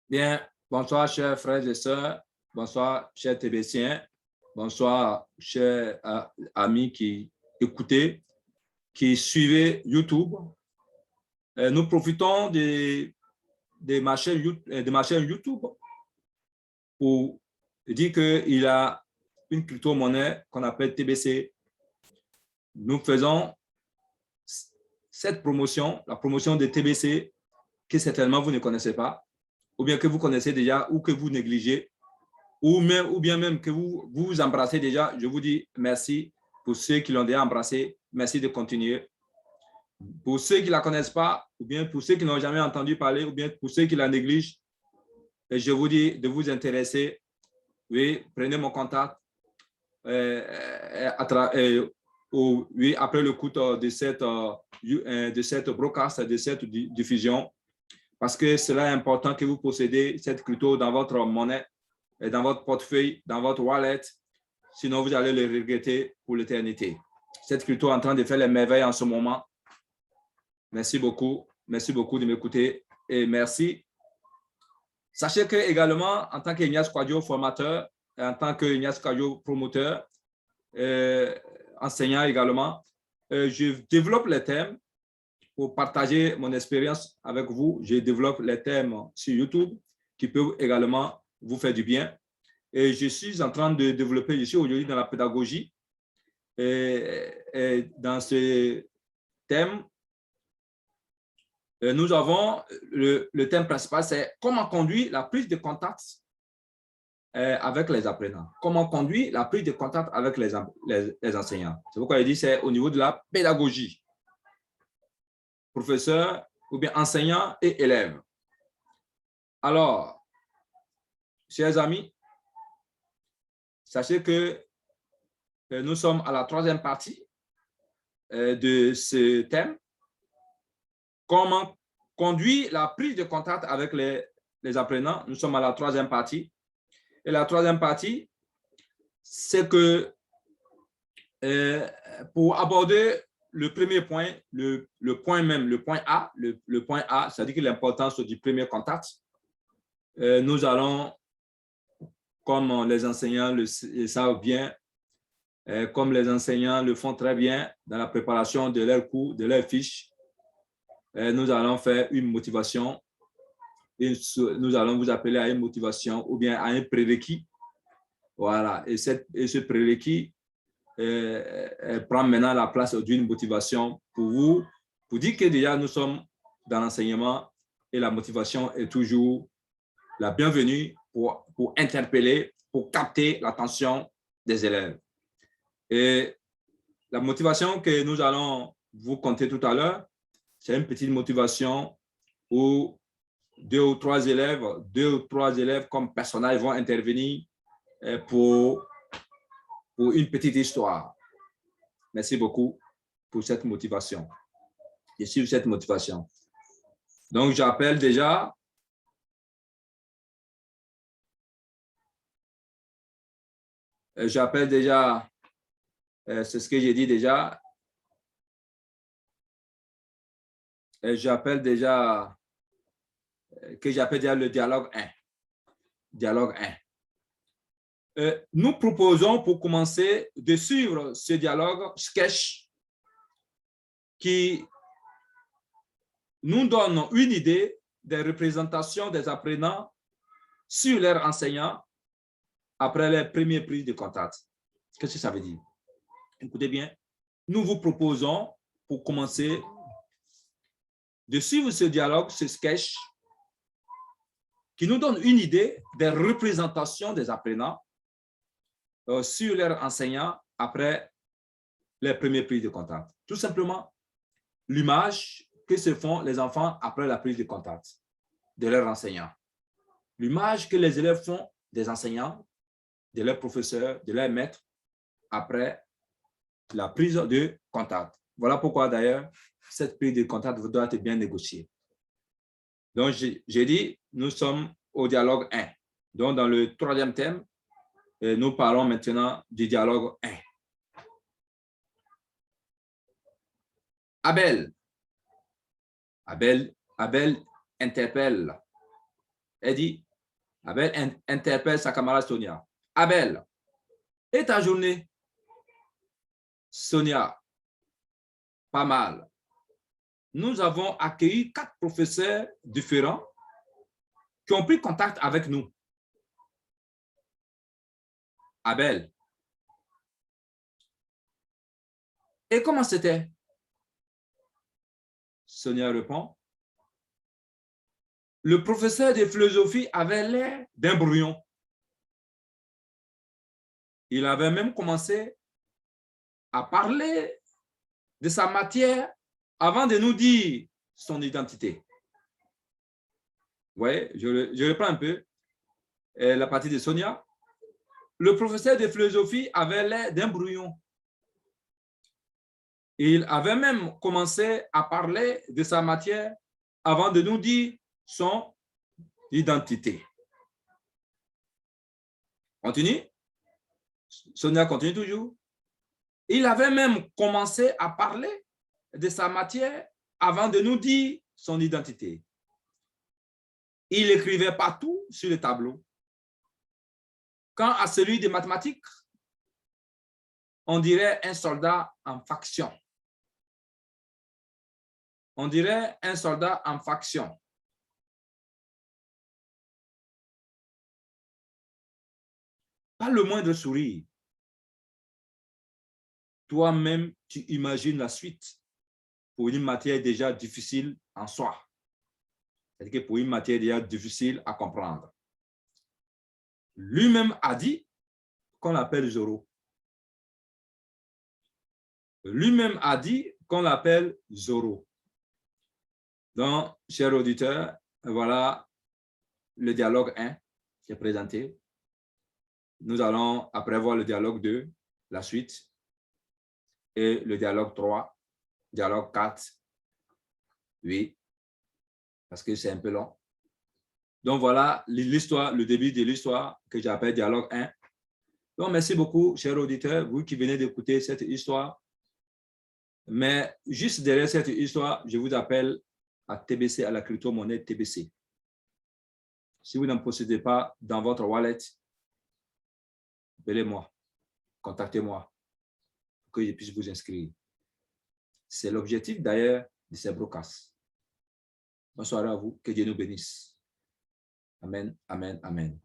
Bien, bonsoir, chers frères et sœurs. Bonsoir, chers Tébétiens. Bonsoir, chers amis qui écoutez, qui suivez YouTube. Nous profitons de ma chaîne YouTube pour dire qu'il y a une crypto-monnaie qu'on appelle TBC. Nous faisons cette promotion, la promotion de TBC, que certainement vous ne connaissez pas, ou bien que vous connaissez déjà, ou que vous négligez, ou bien même que vous embrassez déjà. Je vous dis merci pour ceux qui l'ont déjà embrassé. Merci de continuer. Pour ceux qui ne la connaissent pas, ou bien pour ceux qui n'ont jamais entendu parler, ou bien pour ceux qui la négligent, je vous dis de vous intéresser. Oui, prenez mon contact oui, après le coup de cette broadcast, de cette diffusion, parce que cela est important que vous possédez cette crypto dans votre monnaie, dans votre portefeuille, dans votre wallet. Sinon, vous allez le regretter pour l'éternité. Cette crypto est en train de faire les merveilles en ce moment. Merci beaucoup. Merci beaucoup de m'écouter et merci. Sachez que également, en tant qu'Ignace Kwadjo formateur, en tant qu'Ignace Kwadjo promoteur, enseignant également, je développe les thèmes pour partager mon expérience avec vous. Je développe les thèmes sur YouTube qui peuvent également vous faire du bien. Et je suis en train de développer, je suis aujourd'hui dans la pédagogie. Et dans ce thème, nous avons le thème principal, c'est comment conduire la prise de contact avec les apprenants. Comment conduire la prise de contact avec les enseignants. C'est pourquoi je dis c'est au niveau de la pédagogie. Professeur ou bien enseignant et élève. Alors, chers amis, sachez que nous sommes à la troisième partie de ce thème. Comment conduire la prise de contact avec les apprenants. Nous sommes à la troisième partie. Et la troisième partie, c'est que pour aborder le premier point, le point même, le point A, le point A, c'est-à-dire que l'importance du premier contact, nous allons, comme les enseignants le savent bien, comme les enseignants le font très bien dans la préparation de leurs cours, de leurs fiches, nous allons faire une motivation et nous allons vous appeler à une motivation ou bien à un prérequis. Voilà, et ce prérequis prend maintenant la place d'une motivation pour vous, pour dire que déjà nous sommes dans l'enseignement et la motivation est toujours la bienvenue pour interpeller, pour capter l'attention des élèves. Et la motivation que nous allons vous conter tout à l'heure, c'est une petite motivation où deux ou trois élèves comme personnages vont intervenir pour une petite histoire. Merci beaucoup pour cette motivation. Je suis cette motivation. Donc, j'appelle déjà c'est ce que j'ai dit déjà. J'appelle déjà le dialogue 1. Dialogue 1. Nous proposons pour commencer de suivre ce dialogue sketch qui nous donne une idée des représentations des apprenants sur leurs enseignants après les premières prises de contact. Qu'est-ce que ça veut dire? Écoutez bien, nous vous proposons pour commencer de suivre ce dialogue, ce sketch qui nous donne une idée des représentations des apprenants sur leurs enseignants après les premières prises de contact. Tout simplement, l'image que se font les enfants après la prise de contact de leurs enseignants. L'image que les élèves font des enseignants, de leurs professeurs, de leurs maîtres après la prise de contact. Voilà pourquoi d'ailleurs, cette prise de contact doit être bien négociée. Donc, j'ai dit, nous sommes au dialogue 1. Donc, dans le troisième thème, nous parlons maintenant du dialogue 1. Abel interpelle Elle dit, Abel interpelle sa camarade Sonia. Abel, et ta journée? Sonia, pas mal. Nous avons accueilli 4 professeurs différents qui ont pris contact avec nous. Abel. Et comment c'était? Sonia répond. Le professeur de philosophie avait l'air d'un brouillon. Il avait même commencé à parler de sa matière avant de nous dire son identité. Vous voyez, je reprends un peu la partie de Sonia. Le professeur de philosophie avait l'air d'un brouillon. Il avait même commencé à parler de sa matière avant de nous dire son identité. Continue. Sonia continue toujours. Il avait même commencé à parler de sa matière avant de nous dire son identité. Il écrivait partout sur le tableau. Quant à celui des mathématiques, on dirait un soldat en faction. On dirait un soldat en faction. Pas le moindre sourire. Toi-même, tu imagines la suite pour une matière déjà difficile en soi. C'est-à-dire que pour une matière déjà difficile à comprendre. Lui-même a dit qu'on l'appelle Zorro. Lui-même a dit qu'on l'appelle Zorro. Donc, chers auditeurs, voilà le dialogue 1 qui est présenté. Nous allons après voir le dialogue 2, la suite, et le dialogue 3, dialogue 4, oui, parce que c'est un peu long. Donc, voilà l'histoire, le début de l'histoire que j'appelle dialogue 1. Donc, merci beaucoup, chers auditeurs, vous qui venez d'écouter cette histoire. Mais juste derrière cette histoire, je vous appelle à TBC, à la crypto-monnaie TBC. Si vous n'en possédez pas dans votre wallet, appelez-moi, contactez-moi pour que je puisse vous inscrire. C'est l'objectif d'ailleurs de ces broadcasts. Bonne soirée à vous, que Dieu nous bénisse. Amen, amen, amen.